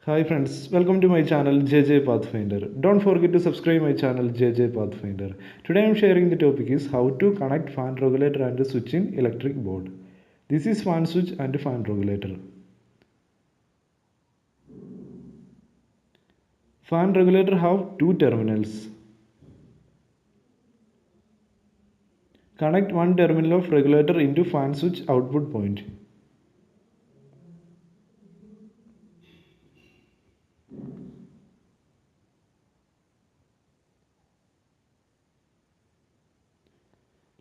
Hi friends, welcome to my channel JJ Pathfinder. Don't forget to subscribe my channel JJ Pathfinder. Today I am sharing the topic is how to connect fan regulator and switch in electric board. This is fan switch and fan regulator. Fan regulator have two terminals. Connect one terminal of regulator into fan switch output point.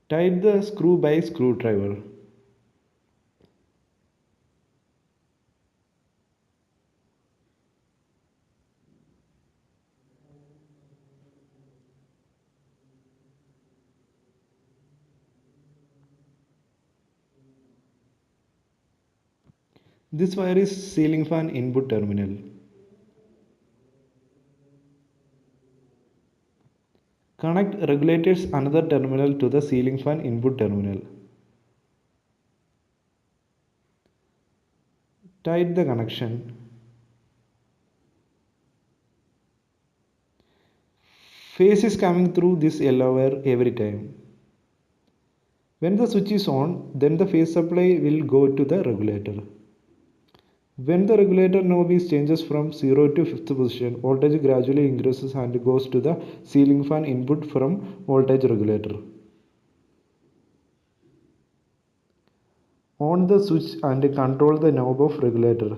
Tight the screw by screwdriver. This wire is ceiling fan input terminal. Connect regulator's another terminal to the ceiling fan input terminal. Tight the connection. Phase is coming through this yellow wire every time. When the switch is on, then the phase supply will go to the regulator. When the regulator knob is changes from 0 to 5th position, voltage gradually increases and goes to the ceiling fan input from voltage regulator. On the switch and control the knob of regulator.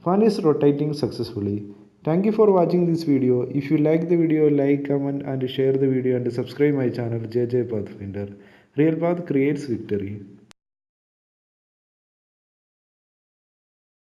Fan is rotating successfully. Thank you for watching this video. If you like the video, like, comment and share the video and subscribe my channel JJ Pathfinder. Real Path creates victory.